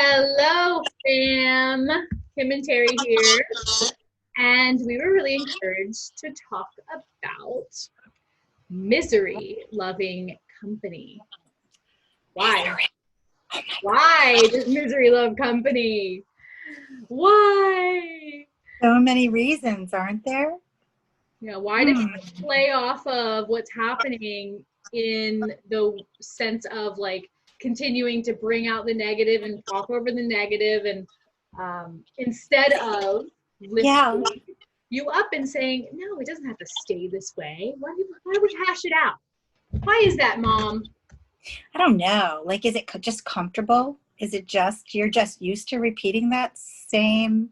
Hello, fam. Kim and Terry here, and we were really encouraged to talk about misery loving company. Why? Why does misery love company? Why? So many reasons, aren't there? Yeah, why does it play off of what's happening in the sense of like continuing to bring out the negative and talk over the negative and instead of lifting you up and saying, no, it doesn't have to stay this way. Why do we hash it out? Why is that, Mom? I don't know. Like, is it just comfortable? Is it just, you're just used to repeating that same,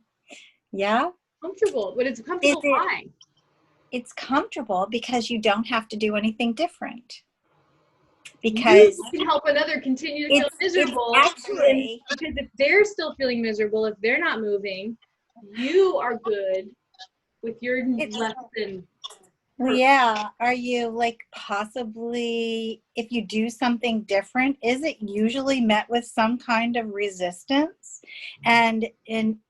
Comfortable, but it's comfortable. Why? It's comfortable because you don't have to do anything different. Because you can help another continue to feel miserable. Actually, because if they're still feeling miserable, if they're not moving, you are good with your less than. Yeah. Are you like possibly, if you do something different, is it usually met with some kind of resistance and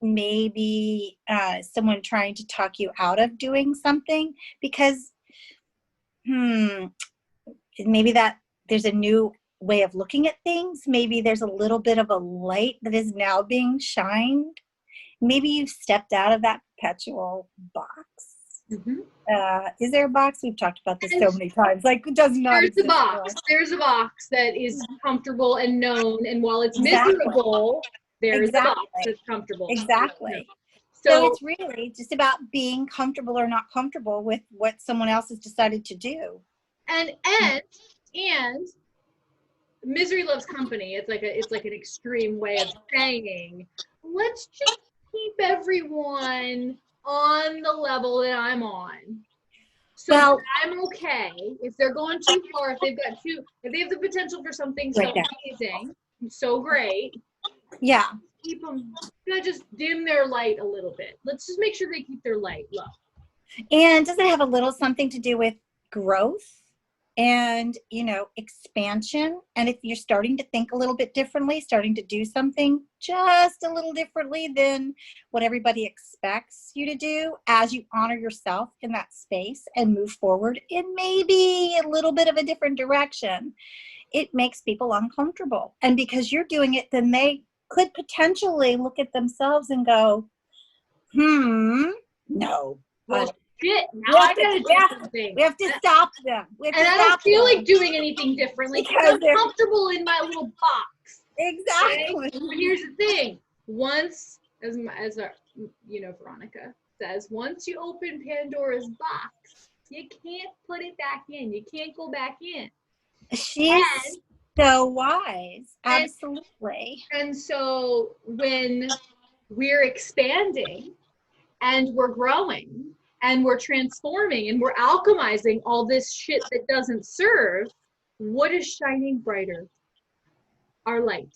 maybe someone trying to talk you out of doing something? Because maybe that there's a new way of looking at things. Maybe there's a little bit of a light that is now being shined. Maybe you've stepped out of that perpetual box. Is there a box? We've talked about this so many times. Like, it does not exist. There's a box that is comfortable and known, and while it's miserable, there's a box that's comfortable. Exactly. So it's really just about being comfortable or not comfortable with what someone else has decided to do. And misery loves company. It's like an extreme way of saying, let's just keep everyone on the level that I'm on. So I'm okay if they're going too far, if they have the potential for something so amazing, so great. Yeah. Keep them, just dim their light a little bit. Let's just make sure they keep their light low. And does it have a little something to do with growth and, expansion? And if you're starting to think a little bit differently, starting to do something just a little differently than what everybody expects you to do, as you honor yourself in that space and move forward in maybe a little bit of a different direction, it makes people uncomfortable. And because you're doing it, then they could potentially look at themselves and go, no. Shit, now I gotta do something. We have to stop them. I don't feel like doing anything differently because I'm comfortable in my little box. Exactly. Okay? But here's the thing. Once, as Veronica says, once you open Pandora's box, you can't put it back in. You can't go back in. She's so wise. Absolutely. And so when we're expanding and we're growing, and we're transforming and we're alchemizing all this shit that doesn't serve, what is shining brighter? Our light.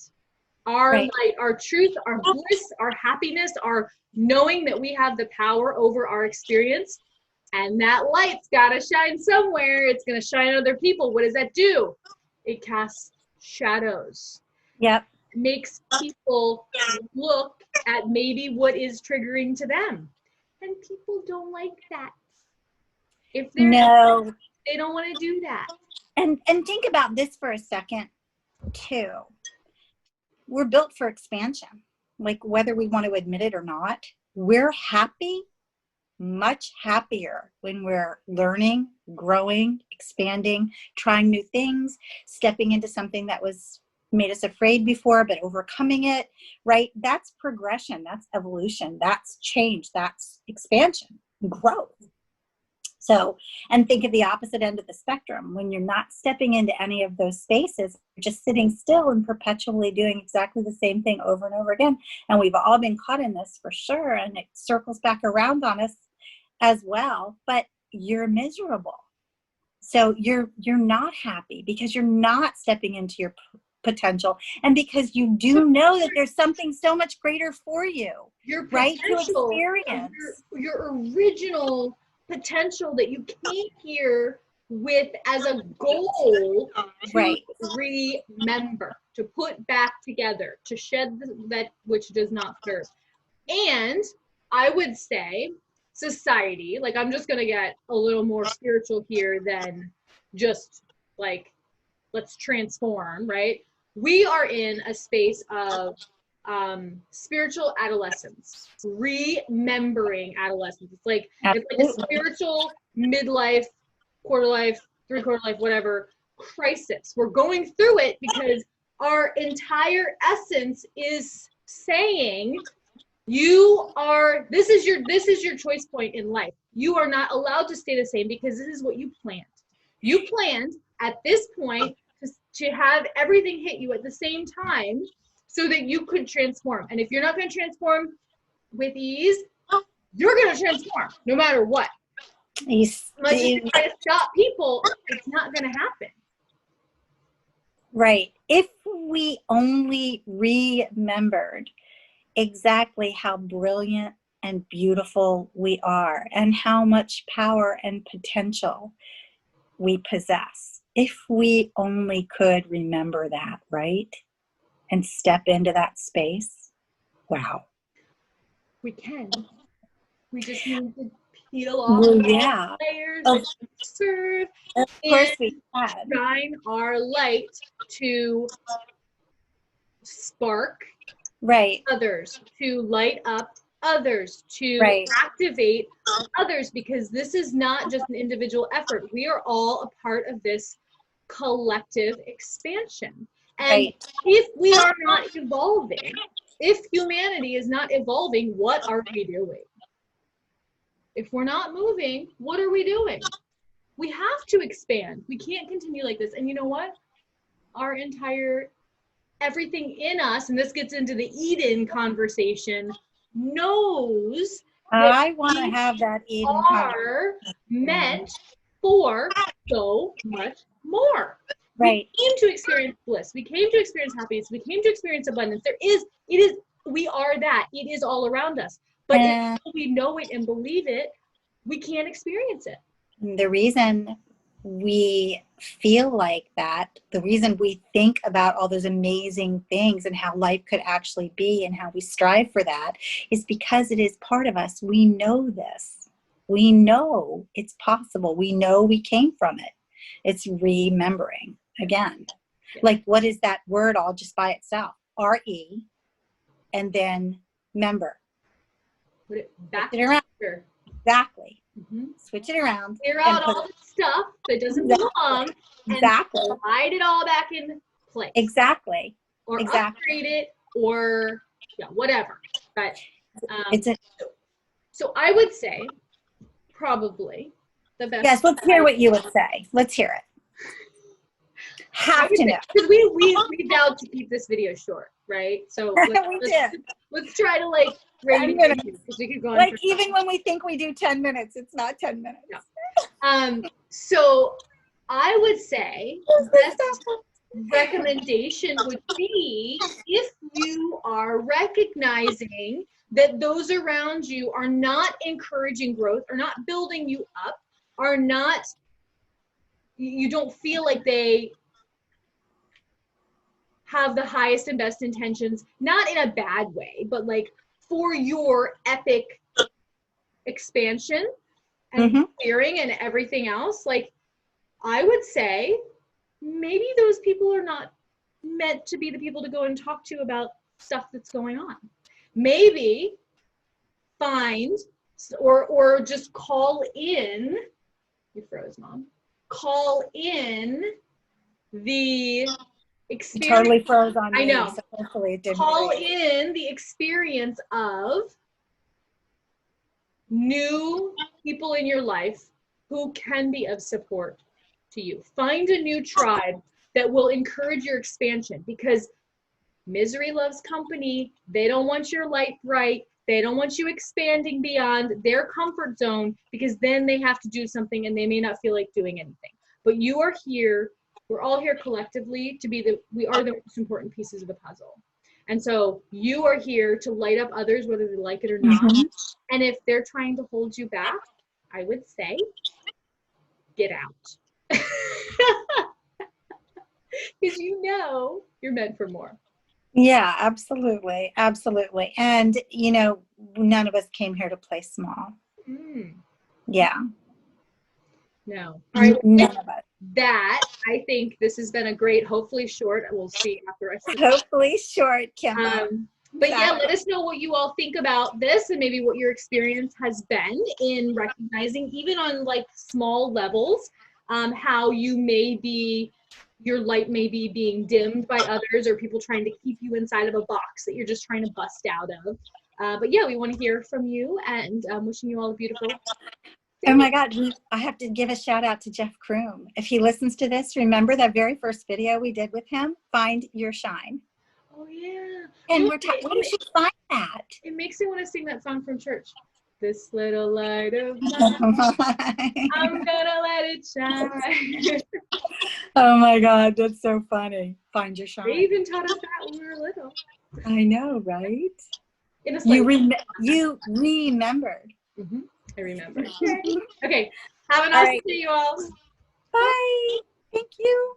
Our light, our truth, our bliss, our happiness, our knowing that we have the power over our experience. And that light's got to shine somewhere. It's going to shine on other people. What does that do? It casts shadows. Yep. It makes people look at maybe what is triggering to them. And people don't like that. If they're they don't want to do that. And think about this for a second, too. We're built for expansion. Like, whether we want to admit it or not, we're happy, much happier when we're learning, growing, expanding, trying new things, stepping into something that made us afraid before, but overcoming it, right? That's progression. That's evolution. That's change. That's expansion, growth. So, and think of the opposite end of the spectrum. When you're not stepping into any of those spaces, you're just sitting still and perpetually doing exactly the same thing over and over again. And we've all been caught in this for sure. And it circles back around on us as well, but you're miserable. So you're not happy because you're not stepping into your potential, and because you do know that there's something so much greater for you, your right, to experience your original potential that you came here with as a goal to Right. remember, to put back together, to shed that which does not serve. And I would say society, like I'm just going to get a little more spiritual here than just like, let's transform, right? We are in a space of spiritual adolescence, remembering adolescence. It's like a spiritual midlife, quarter life, three-quarter life, whatever crisis. We're going through it because our entire essence is saying this is your choice point in life. You are not allowed to stay the same because this is what you planned. You planned at this point to have everything hit you at the same time so that you could transform. And if you're not going to transform with ease, you're going to transform no matter what. Unless you try to stop people, it's not going to happen. Right. If we only remembered exactly how brilliant and beautiful we are and how much power and potential we possess. If we only could remember that, right? And step into that space. Wow. We can. We just need to peel off all the layers that serve. Of course we can. Shine our light to spark others, to light up others, to activate others, because this is not just an individual effort. We are all a part of this collective expansion. And if we are not evolving, if humanity is not evolving, what are we doing? If we're not moving, what are we doing? We have to expand. We can't continue like this. And you know what? Our entire everything in us, and this gets into the Eden conversation, knows that I want to have that Eden are meant for so much more. Right. We came to experience bliss. We came to experience happiness. We came to experience abundance. We are that. It is all around us. But if we know it and believe it, we can't experience it. The reason we feel like that, the reason we think about all those amazing things and how life could actually be and how we strive for that is because it is part of us. We know this. We know it's possible. We know we came from it. It's remembering again. Yeah. Like, what is that word all just by itself? R-E, and then member. Put it back around. Exactly. Mm-hmm. Switch it around. Clear out all the stuff that doesn't belong. Exactly. And slide it all back in place. Exactly. Or upgrade it, or whatever. But so I would say probably the best. Yes, let's hear what you would say. Let's hear it. Have to know. Because we vowed to keep this video short, right? So let's try to like rein it in, because we could go on like even when we think we do 10 minutes, it's not 10 minutes. No. So I would say best recommendation would be if you are recognizing that those around you are not encouraging growth, or not building you up, you don't feel like they have the highest and best intentions, not in a bad way, but like for your epic expansion and clearing and everything else, like I would say maybe those people are not meant to be the people to go and talk to about stuff that's going on. Maybe find or just call in, you froze, Mom, call in the experience. Totally froze on me. I know. So hopefully it didn't call in the experience of new people in your life who can be of support to you. Find a new tribe that will encourage your expansion, because misery loves company. They don't want your light bright. They don't want you expanding beyond their comfort zone, because then they have to do something and they may not feel like doing anything. But you are here. We're all here collectively to be we are the most important pieces of the puzzle. And so you are here to light up others, whether they like it or not. And if they're trying to hold you back, I would say, get out. Because you know you're meant for more. Yeah, absolutely. Absolutely. And, you know, none of us came here to play small. Mm, Yeah. no. All right. Well, None of us. that, I think this has been a great, hopefully short, we'll see after I see. Hopefully short, Kimba. But yeah, let us know what you all think about this and maybe what your experience has been in recognizing, even on like small levels, how you may be, your light may be being dimmed by others or people trying to keep you inside of a box that you're just trying to bust out of. But yeah, we want to hear from you, and wishing you all a beautiful day. Oh my God, I have to give a shout out to Jeff Kroom. If he listens to this, remember that very first video we did with him, Find Your Shine. Oh yeah. And What you should find that. It makes me want to sing that song from church. This little light of mine, I'm gonna let it shine. Oh my God, that's so funny. Find Your They Shine. even taught us that when we were little. I know, right? In a You you remembered. I remember. Okay. Have an All awesome right. day, you all. Bye. Thank you.